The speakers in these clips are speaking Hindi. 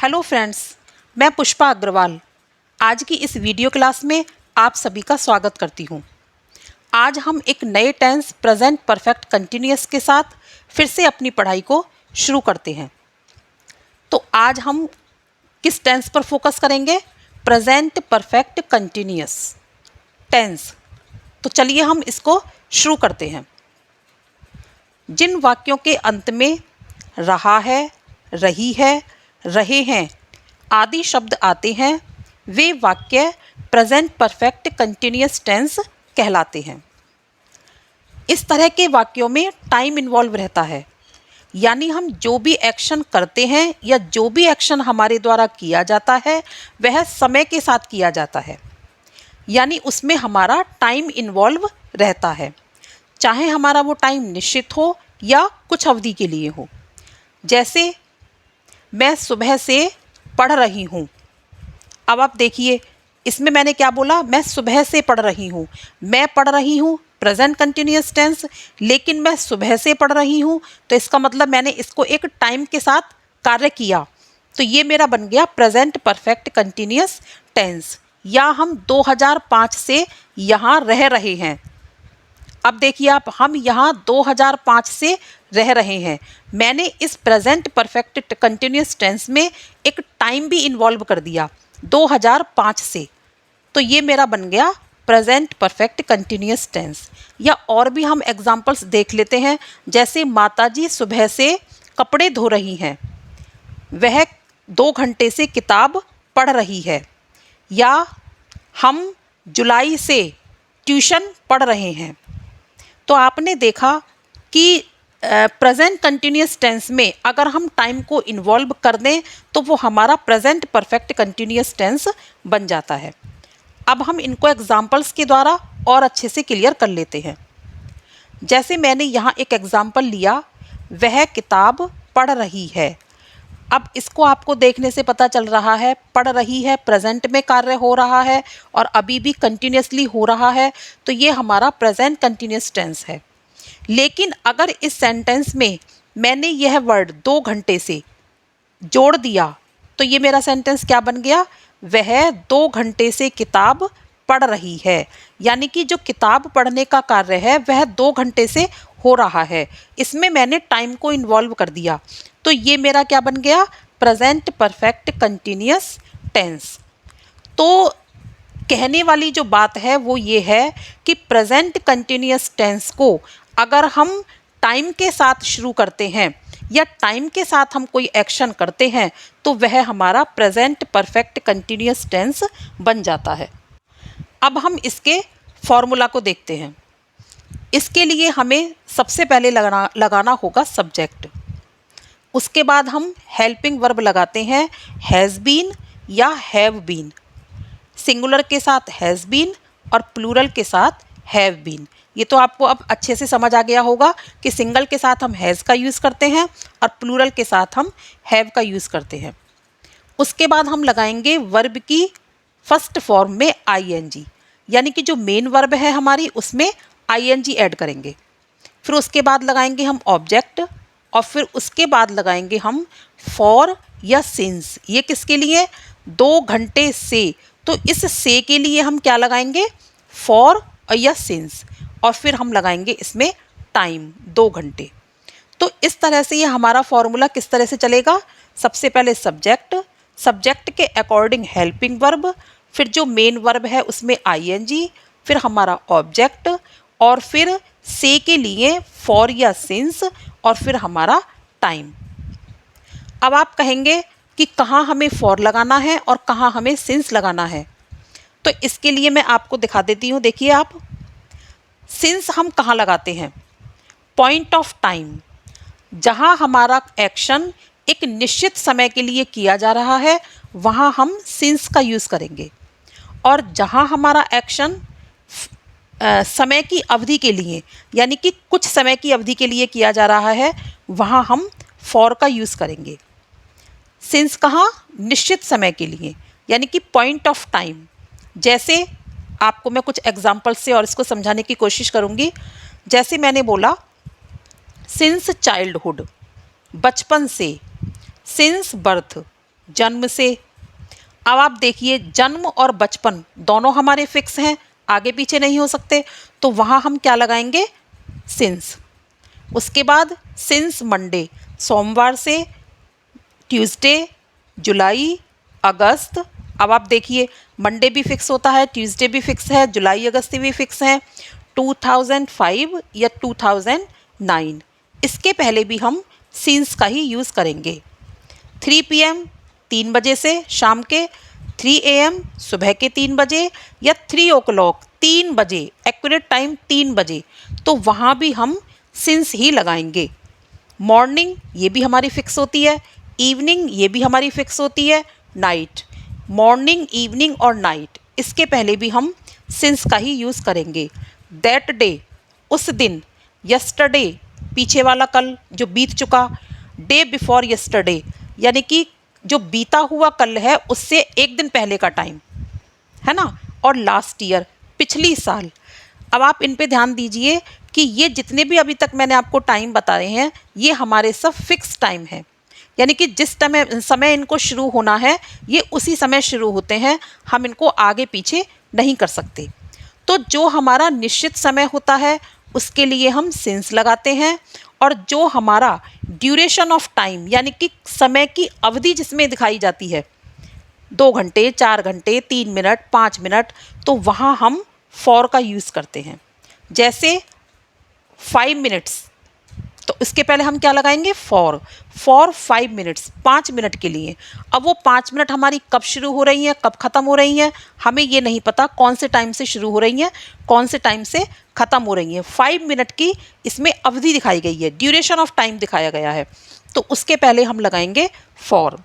हेलो फ्रेंड्स, मैं पुष्पा अग्रवाल आज की इस वीडियो क्लास में आप सभी का स्वागत करती हूँ। आज हम एक नए टेंस प्रेजेंट परफेक्ट कंटिन्यूअस के साथ फिर से अपनी पढ़ाई को शुरू करते हैं। तो आज हम किस टेंस पर फोकस करेंगे? Present perfect continuous tense. तो चलिए हम इसको शुरू करते हैं। जिन वाक्यों के अंत में रहा है, रही है, रहे हैं आदि शब्द आते हैं वे वाक्य प्रेजेंट परफेक्ट कंटिन्यूअस टेंस कहलाते हैं। इस तरह के वाक्यों में टाइम इन्वॉल्व रहता है, यानी हम जो भी एक्शन करते हैं या जो भी एक्शन हमारे द्वारा किया जाता है वह समय के साथ किया जाता है, यानी उसमें हमारा टाइम इन्वॉल्व रहता है, चाहे हमारा वो टाइम निश्चित हो या कुछ अवधि के लिए हो। जैसे मैं सुबह से पढ़ रही हूँ। अब आप देखिए, इसमें मैंने क्या बोला? मैं सुबह से पढ़ रही हूँ। मैं पढ़ रही हूँ प्रेजेंट कंटिन्यूअस टेंस, लेकिन मैं सुबह से पढ़ रही हूँ, तो इसका मतलब मैंने इसको एक टाइम के साथ कार्य किया, तो ये मेरा बन गया प्रेजेंट परफेक्ट कंटिन्यूअस टेंस। या हम 2005 से यहाँ रह रहे हैं। अब देखिए आप, हम यहाँ 2005 से रह रहे हैं। मैंने इस प्रेजेंट परफेक्ट कंटिन्यूअस टेंस में एक टाइम भी इन्वॉल्व कर दिया 2005 से, तो ये मेरा बन गया प्रेजेंट परफेक्ट कंटिन्यूअस टेंस। या और भी हम एग्जांपल्स देख लेते हैं। जैसे माताजी सुबह से कपड़े धो रही हैं, वह 2 घंटे से किताब पढ़ रही है। या हम जुलाई से ट्यूशन पढ़ रहे हैं। तो आपने देखा कि प्रेजेंट कंटिन्यूअस टेंस में अगर हम टाइम को इन्वॉल्व कर दें तो वो हमारा प्रेजेंट परफेक्ट कंटिन्यूअस टेंस बन जाता है। अब हम इनको एग्जांपल्स के द्वारा और अच्छे से क्लियर कर लेते हैं। जैसे मैंने यहाँ एक एग्जांपल लिया, वह किताब पढ़ रही है। अब इसको आपको देखने से पता चल रहा है, पढ़ रही है प्रेजेंट में कार्य हो रहा है और अभी भी कंटिन्यूअसली हो रहा है, तो ये हमारा प्रेजेंट कंटिन्यूअस टेंस है। लेकिन अगर इस सेंटेंस में मैंने यह वर्ड 2 घंटे से जोड़ दिया तो ये मेरा सेंटेंस क्या बन गया? वह 2 घंटे से किताब पढ़ रही है, यानी कि जो किताब पढ़ने का कार्य है वह 2 घंटे से हो रहा है। इसमें मैंने टाइम को इन्वॉल्व कर दिया, तो ये मेरा क्या बन गया? Present perfect continuous tense. तो कहने वाली जो बात है वो ये है कि प्रेजेंट कंटिन्यूअस टेंस को अगर हम टाइम के साथ शुरू करते हैं या टाइम के साथ हम कोई एक्शन करते हैं तो वह हमारा प्रेजेंट परफेक्ट कंटिन्यूअस टेंस बन जाता है। अब हम इसके फॉर्मूला को देखते हैं। इसके लिए हमें सबसे पहले लगाना होगा सब्जेक्ट। उसके बाद हम हेल्पिंग वर्ब लगाते हैं, हैज़ बीन या हैव बीन। सिंगुलर के साथ हैज़ बीन और प्लूरल के साथ हैव बीन। ये तो आपको अब अच्छे से समझ आ गया होगा कि सिंगल के साथ हम हैज़ का यूज़ करते हैं और प्लूरल के साथ हम हैव का यूज़ करते हैं। उसके बाद हम लगाएंगे वर्ब की फर्स्ट फॉर्म में आईएनजी, यानी कि जो मेन वर्ब है हमारी उसमें आईएनजी ऐड करेंगे। फिर उसके बाद लगाएंगे हम ऑब्जेक्ट और फिर उसके बाद लगाएंगे हम फॉर या सिंस। ये किसके लिए? 2 घंटे से, तो इस से के लिए हम क्या लगाएंगे? फॉर या सिंस। और फिर हम लगाएंगे इसमें टाइम 2 घंटे। तो इस तरह से ये हमारा फॉर्मूला किस तरह से चलेगा? सबसे पहले सब्जेक्ट, सब्जेक्ट के अकॉर्डिंग हेल्पिंग वर्ब, फिर जो मेन वर्ब है उसमें आईएनजी, फिर हमारा ऑब्जेक्ट और फिर से के लिए फॉर या सिंस और फिर हमारा टाइम। अब आप कहेंगे कि कहाँ हमें फॉर लगाना है और कहाँ हमें सिंस लगाना है, तो इसके लिए मैं आपको दिखा देती हूँ। देखिए आप, सिंस हम कहाँ लगाते हैं? पॉइंट ऑफ टाइम, जहाँ हमारा एक्शन एक निश्चित समय के लिए किया जा रहा है वहाँ हम सिंस का यूज़ करेंगे। और जहाँ हमारा एक्शन समय की अवधि के लिए, यानी कि कुछ समय की अवधि के लिए किया जा रहा है, वहाँ हम फॉर का यूज़ करेंगे। सिंस कहाँ? निश्चित समय के लिए, यानी कि पॉइंट ऑफ टाइम। जैसे आपको मैं कुछ एग्जाम्पल से और इसको समझाने की कोशिश करूँगी। जैसे मैंने बोला सिंस चाइल्डहुड, बचपन से, सिंस बर्थ, जन्म से। अब आप देखिए जन्म और बचपन दोनों हमारे फिक्स हैं, आगे पीछे नहीं हो सकते, तो वहाँ हम क्या लगाएंगे, सिंस। उसके बाद सिंस मंडे, सोमवार से, ट्यूसडे, जुलाई, अगस्त। अब आप देखिए मंडे भी फिक्स होता है, ट्यूसडे भी फिक्स है, जुलाई अगस्त भी फिक्स है। 2005 या 2009, इसके पहले भी हम सिंस का ही यूज़ करेंगे। 3 PM 3 बजे से शाम के, 3 AM सुबह के 3 बजे, या 3 o'clock 3 बजे, एक्यूरेट टाइम 3 बजे, तो वहाँ भी हम सिंस ही लगाएंगे। मॉर्निंग ये भी हमारी फिक्स होती है, इवनिंग ये भी हमारी फिक्स होती है, नाइट। मॉर्निंग, इवनिंग और नाइट, इसके पहले भी हम सिंस का ही यूज़ करेंगे। दैट डे, उस दिन। यस्टरडे, पीछे वाला कल जो बीत चुका। डे बिफोर यस्टरडे, यानी कि जो बीता हुआ कल है उससे एक दिन पहले का टाइम, है ना। और लास्ट ईयर, पिछली साल। अब आप इन पे ध्यान दीजिए कि ये जितने भी अभी तक मैंने आपको टाइम बताए हैं, ये हमारे सब फिक्स टाइम है, यानी कि जिस समय इनको शुरू होना है ये उसी समय शुरू होते हैं, हम इनको आगे पीछे नहीं कर सकते। तो जो हमारा निश्चित समय होता है उसके लिए हम सिंस लगाते हैं, और जो हमारा ड्यूरेशन ऑफ टाइम, यानी कि समय की अवधि जिसमें दिखाई जाती है, 2 घंटे, 4 घंटे, 3 मिनट, 5 मिनट, तो वहाँ हम फॉर का यूज़ करते हैं। जैसे 5 मिनट्स, तो इसके पहले हम क्या लगाएंगे, फॉर 5 मिनट्स, 5 मिनट के लिए। अब वो 5 मिनट हमारी कब शुरू हो रही हैं, कब ख़त्म हो रही हैं, हमें ये नहीं पता कौन से टाइम से शुरू हो रही हैं, कौन से टाइम से ख़त्म हो रही हैं। 5 मिनट की इसमें अवधि दिखाई गई है, ड्यूरेशन ऑफ टाइम दिखाया गया है, तो उसके पहले हम लगाएंगे फॉर।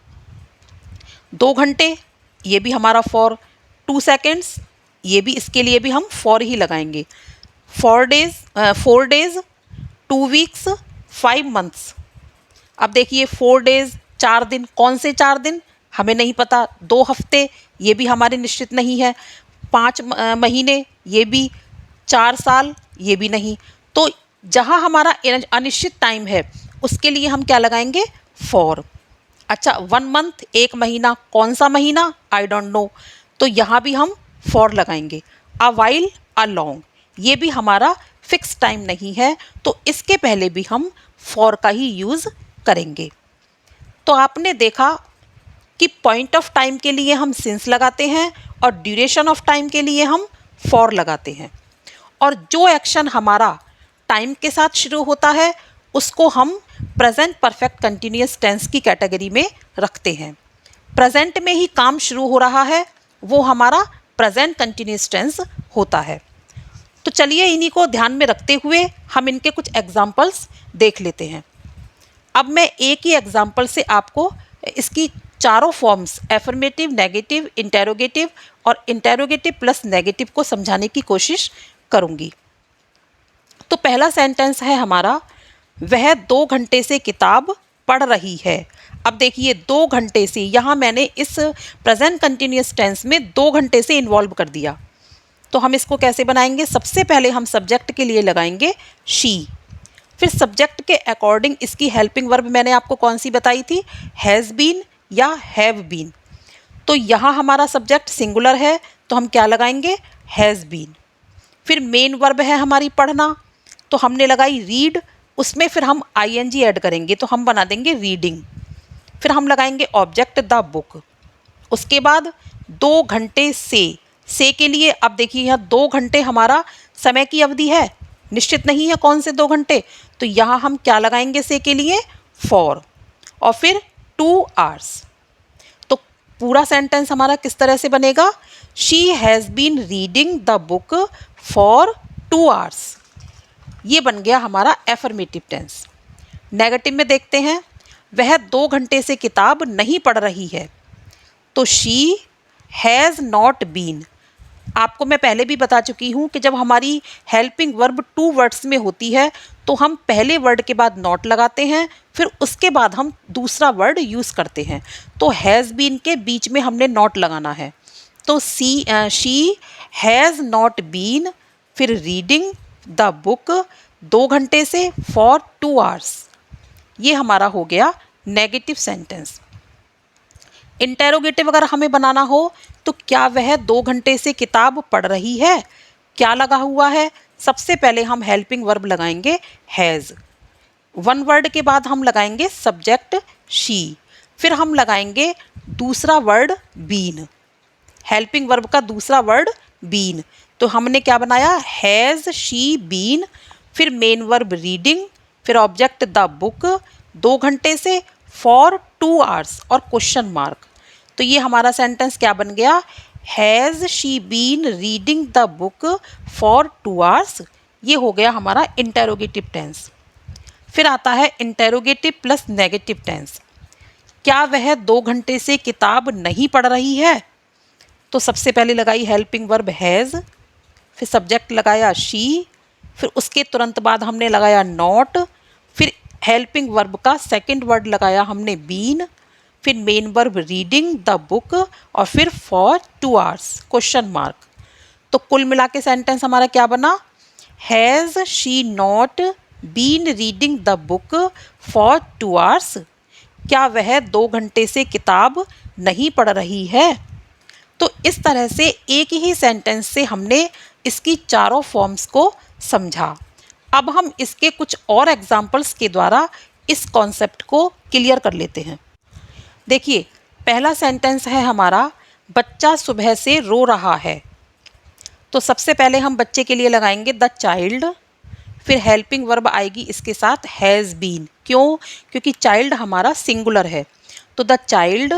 2 घंटे, ये भी हमारा फॉर। 2 सेकेंड्स, ये भी, इसके लिए भी हम फॉर ही लगाएंगे। 4 डेज़, 2 वीक्स, 5 मंथ्स। अब देखिए 4 डेज़, 4 दिन, कौन से 4 दिन हमें नहीं पता। 2 हफ्ते, ये भी हमारे निश्चित नहीं है। 5 महीने, ये भी। 4 साल, ये भी नहीं। तो जहाँ हमारा अनिश्चित टाइम है उसके लिए हम क्या लगाएंगे, फॉर। अच्छा, 1 मंथ, 1 महीना, कौन सा महीना, आई डोंट नो, तो यहाँ भी हम फॉर लगाएंगे। अ वाइल, अ लॉन्ग, ये भी हमारा फिक्स टाइम नहीं है, तो इसके पहले भी हम फॉर का ही यूज़ करेंगे। तो आपने देखा कि पॉइंट ऑफ टाइम के लिए हम सिंस लगाते हैं और ड्यूरेशन ऑफ टाइम के लिए हम फॉर लगाते हैं, और जो एक्शन हमारा टाइम के साथ शुरू होता है उसको हम प्रेजेंट परफेक्ट कंटिन्यूअस टेंस की कैटेगरी में रखते हैं। प्रेजेंट में ही काम शुरू हो रहा है, वो हमारा प्रेजेंट कंटिन्यूअस टेंस होता है। तो चलिए इन्हीं को ध्यान में रखते हुए हम इनके कुछ एग्जाम्पल्स देख लेते हैं। अब मैं एक ही एग्जाम्पल से आपको इसकी चारों फॉर्म्स, एफर्मेटिव, नेगेटिव, इंटेरोगेटिव और इंटेरोगेटिव प्लस नेगेटिव को समझाने की कोशिश करूँगी। तो पहला सेंटेंस है हमारा, वह 2 घंटे से किताब पढ़ रही है। अब देखिए 2 घंटे से, यहाँ मैंने इस प्रेजेंट कंटिन्यूअस टेंस में 2 घंटे से इन्वॉल्व कर दिया। तो हम इसको कैसे बनाएंगे, सबसे पहले हम सब्जेक्ट के लिए लगाएंगे शी। फिर सब्जेक्ट के अकॉर्डिंग इसकी हेल्पिंग वर्ब मैंने आपको कौन सी बताई थी, हैज़ बीन या हैव बीन। तो यहाँ हमारा सब्जेक्ट सिंगुलर है तो हम क्या लगाएंगे, हैज़ बीन। फिर मेन वर्ब है हमारी पढ़ना, तो हमने लगाई रीड, उसमें फिर हम आईएनजी ऐड करेंगे तो हम बना देंगे रीडिंग। फिर हम लगाएंगे ऑब्जेक्ट द बुक। उसके बाद 2 घंटे से के लिए, अब देखिए यहाँ 2 घंटे हमारा समय की अवधि है, निश्चित नहीं है कौन से 2 घंटे, तो यहाँ हम क्या लगाएंगे से के लिए, फॉर। और फिर 2 आवर्स। तो पूरा सेंटेंस हमारा किस तरह से बनेगा, she has been reading the book for 2 hours. ये बन गया हमारा एफर्मेटिव टेंस। नेगेटिव में देखते हैं, वह 2 घंटे से किताब नहीं पढ़ रही है, तो शी हैज़ नॉट बीन। आपको मैं पहले भी बता चुकी हूँ कि जब हमारी हेल्पिंग वर्ब 2 वर्ड्स में होती है तो हम पहले वर्ड के बाद नॉट लगाते हैं, फिर उसके बाद हम दूसरा वर्ड यूज़ करते हैं। तो हैज़ बीन के बीच में हमने नॉट लगाना है। तो शी हैज़ नॉट बीन, फिर रीडिंग द बुक 2 घंटे से फॉर 2 आवर्स। ये हमारा हो गया नेगेटिव सेंटेंस। इंटेरोगेटिव अगर हमें बनाना हो तो क्या वह 2 घंटे से किताब पढ़ रही है? क्या लगा हुआ है? सबसे पहले हम हेल्पिंग वर्ब लगाएंगे हैज़। वन वर्ड के बाद हम लगाएंगे सब्जेक्ट शी, फिर हम लगाएंगे दूसरा वर्ड बीन, हेल्पिंग वर्ब का दूसरा वर्ड बीन। तो हमने क्या बनाया? हैज़ शी बीन, फिर मेन वर्ब रीडिंग, फिर ऑब्जेक्ट द बुक, 2 घंटे से, फॉर 2 आवर्स और क्वेश्चन मार्क। तो ये हमारा सेंटेंस क्या बन गया? Has she been reading the book for 2 hours. ये हो गया हमारा इंटेरोगेटिव टेंस। फिर आता है इंटेरोगेटिव प्लस नेगेटिव टेंस। क्या वह 2 घंटे से किताब नहीं पढ़ रही है? तो सबसे पहले लगाई हेल्पिंग वर्ब हैज़, फिर सब्जेक्ट लगाया शी, फिर उसके तुरंत बाद हमने लगाया नॉट, फिर हेल्पिंग वर्ब का सेकंड वर्ड लगाया हमने बीन, फिर main verb reading the book और फिर फॉर 2 आवर्स क्वेश्चन मार्क। तो कुल मिला के सेंटेंस हमारा क्या बना? Has she not been reading the book for 2 hours? क्या वह 2 घंटे से किताब नहीं पढ़ रही है? तो इस तरह से एक ही सेंटेंस से हमने इसकी चारों फॉर्म्स को समझा। अब हम इसके कुछ और एग्जाम्पल्स के द्वारा इस कॉन्सेप्ट को क्लियर कर लेते हैं। देखिए, पहला सेंटेंस है हमारा बच्चा सुबह से रो रहा है। तो सबसे पहले हम बच्चे के लिए लगाएंगे द चाइल्ड, फिर हेल्पिंग वर्ब आएगी इसके साथ हैज़ बीन। क्यों? क्योंकि चाइल्ड हमारा सिंगुलर है। तो द चाइल्ड,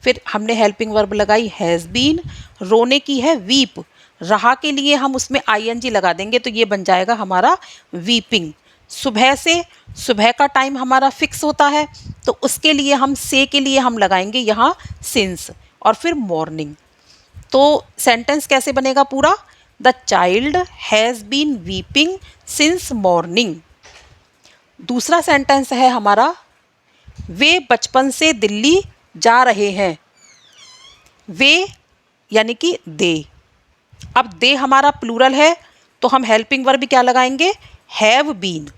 फिर हमने हेल्पिंग वर्ब लगाई हैज़ बीन। रोने की है वीप, रहा के लिए हम उसमें आईएनजी लगा देंगे तो ये बन जाएगा हमारा वीपिंग। सुबह से, सुबह का टाइम हमारा फिक्स होता है तो उसके लिए हम से के लिए हम लगाएंगे यहाँ सिंस और फिर मॉर्निंग। तो सेंटेंस कैसे बनेगा पूरा? The child has been weeping since morning. दूसरा सेंटेंस है हमारा वे बचपन से दिल्ली जा रहे हैं। वे यानी कि दे। अब दे हमारा प्लूरल है तो हम हेल्पिंग वर्ब क्या लगाएंगे? Have been.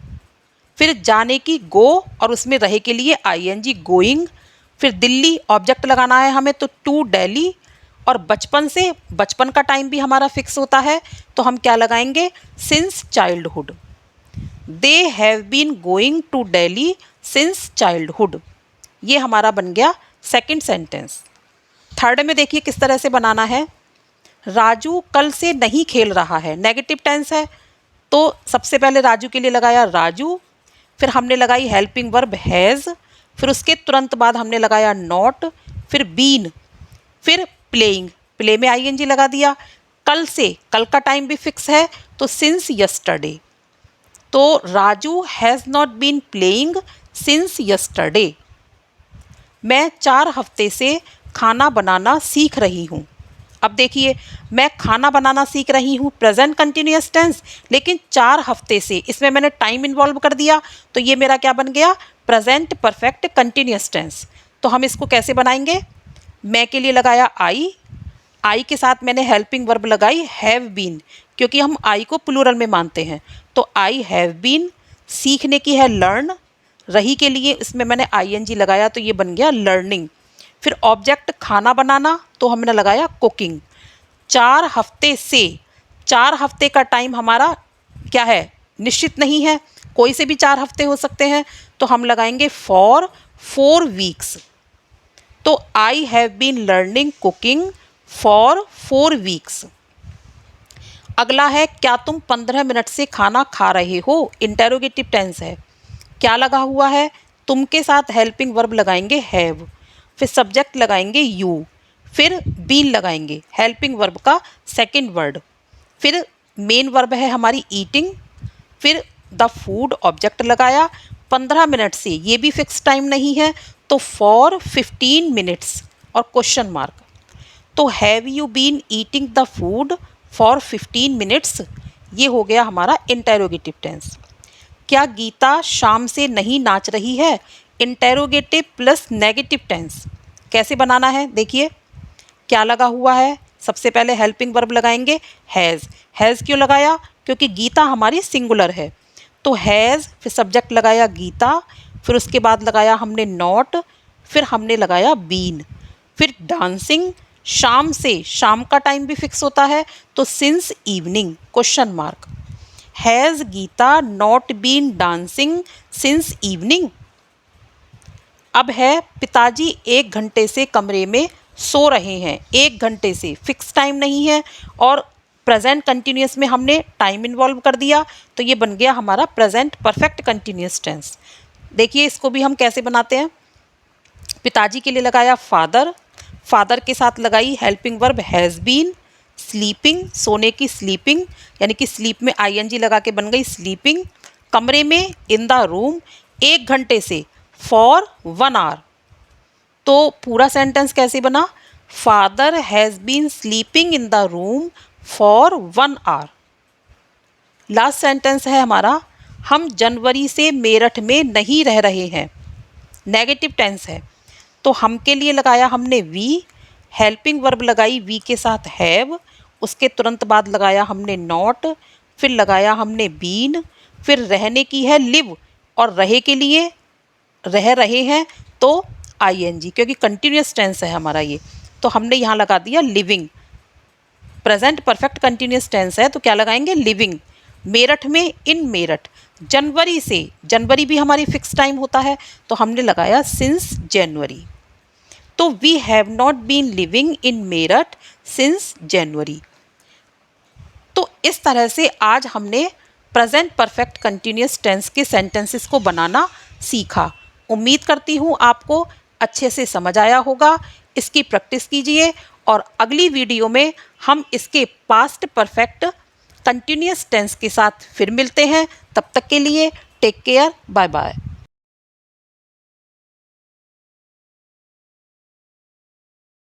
फिर जाने की गो और उसमें रहे के लिए आईएनजी गोइंग, फिर दिल्ली ऑब्जेक्ट लगाना है हमें तो टू दिल्ली, और बचपन से, बचपन का टाइम भी हमारा फिक्स होता है तो हम क्या लगाएंगे? Since childhood. They have been going to Delhi since childhood. ये हमारा बन गया सेकंड सेंटेंस। थर्ड में देखिए किस तरह से बनाना है। राजू कल से नहीं खेल रहा है, नेगेटिव टेंस है तो सबसे पहले राजू के लिए लगाया राजू, फिर हमने लगाई हेल्पिंग वर्ब हैज़, फिर उसके तुरंत बाद हमने लगाया नॉट, फिर बीन, फिर प्लेइंग, प्ले में आईएनजी लगा दिया। कल से, कल का टाइम भी फिक्स है तो सिंस यस्टरडे। तो Raju has not been playing since yesterday. मैं 4 हफ्ते से खाना बनाना सीख रही हूँ। अब देखिए, मैं खाना बनाना सीख रही हूँ प्रेजेंट कंटिन्यूअस टेंस, लेकिन 4 हफ्ते से, इसमें मैंने टाइम इन्वॉल्व कर दिया तो ये मेरा क्या बन गया? Present perfect continuous tense. तो हम इसको कैसे बनाएंगे? मैं के लिए लगाया आई के साथ मैंने हेल्पिंग वर्ब लगाई हैव बीन, क्योंकि हम आई को प्लूरल में मानते हैं। तो आई हैव बीन। सीखने की है लर्न, रही के लिए इसमें मैंने आईएनजी लगाया तो ये बन गया लर्निंग। फिर ऑब्जेक्ट खाना बनाना तो हमने लगाया कुकिंग। 4 हफ्ते से, 4 हफ्ते का टाइम हमारा क्या है? निश्चित नहीं है, कोई से भी 4 हफ्ते हो सकते हैं तो हम लगाएंगे फॉर 4 वीक्स। तो I have been learning cooking for 4 weeks. अगला है क्या तुम 15 मिनट से खाना खा रहे हो, इंटेरोगेटिव टेंस है। क्या लगा हुआ है? तुम के साथ हेल्पिंग वर्ब लगाएंगे हैव, फिर सब्जेक्ट लगाएंगे यू, फिर बीन लगाएंगे, हेल्पिंग वर्ब का सेकंड वर्ड, फिर मेन वर्ब है हमारी ईटिंग, फिर द फूड ऑब्जेक्ट लगाया। 15 मिनट से, ये भी फिक्स टाइम नहीं है तो फॉर 15 मिनट्स और क्वेश्चन मार्क। तो have you been eating the food for 15 minutes. ये हो गया हमारा इंटेरोगेटिव टेंस। क्या गीता शाम से नहीं नाच रही है, इंटेरोगेटिव प्लस नेगेटिव टेंस। कैसे बनाना है? देखिए, क्या लगा हुआ है? सबसे पहले हेल्पिंग वर्ब लगाएंगे हैज़। हैज़ क्यों लगाया? क्योंकि गीता हमारी सिंगुलर है तो हैज़, फिर सब्जेक्ट लगाया गीता, फिर उसके बाद लगाया हमने नॉट, फिर हमने लगाया बीन, फिर डांसिंग, शाम से, शाम का टाइम भी फिक्स होता है, तो since evening question mark. Has Geeta not been dancing since evening. अब है पिताजी 1 घंटे से कमरे में सो रहे हैं, 1 घंटे से, फिक्स टाइम नहीं है और प्रेजेंट कंटिन्यूस में हमने टाइम इन्वॉल्व कर दिया, तो ये बन गया हमारा प्रेजेंट परफेक्ट कंटिन्यूस टेंस। देखिए इसको भी हम कैसे बनाते हैं। पिताजी के लिए लगाया फादर, फादर के साथ लगाई helping verb has been, sleeping, सोने की स्लीपिंग, यानी कि स्लीप में आईएनजी लगा के बन गई स्लीपिंग। कमरे में, इन द रूम, 1 घंटे से, फॉर 1 आवर। तो पूरा सेंटेंस कैसे बना, father has been sleeping in the room for 1 hour. Last sentence है हमारा, हम जनवरी से मेरठ में नहीं रह रहे हैं, नेगेटिव टेंस है, तो हम के लिए लगाया हमने वी, हेल्पिंग वर्ब लगाई वी के साथ हैव, उसके तुरंत बाद लगाया हमने नॉट, फिर लगाया हमने बीन, फिर रहने की है लिव और रहे के लिए रह रहे हैं तो आईएनजी, क्योंकि कंटिन्यूस टेंस है हमारा ये, तो हमने यहाँ लगा दिया living. Present perfect continuous tense है तो क्या लगाएंगे, लिविंग। मेरठ में, इन मेरठ। जनवरी से, जनवरी भी हमारी फिक्स टाइम होता है तो हमने लगाया सिंस जनवरी। तो we have not been living in Meerut since January. तो इस तरह से आज हमने प्रेजेंट परफेक्ट कंटिन्यूस टेंस के सेंटेंसेस को बनाना सीखा। उम्मीद करती हूँ आपको अच्छे से समझ आया होगा। इसकी प्रैक्टिस कीजिए और अगली वीडियो में हम इसके पास्ट परफेक्ट कंटिन्यूस टेंस के साथ फिर मिलते हैं। तब तक के लिए टेक केयर, बाय बाय।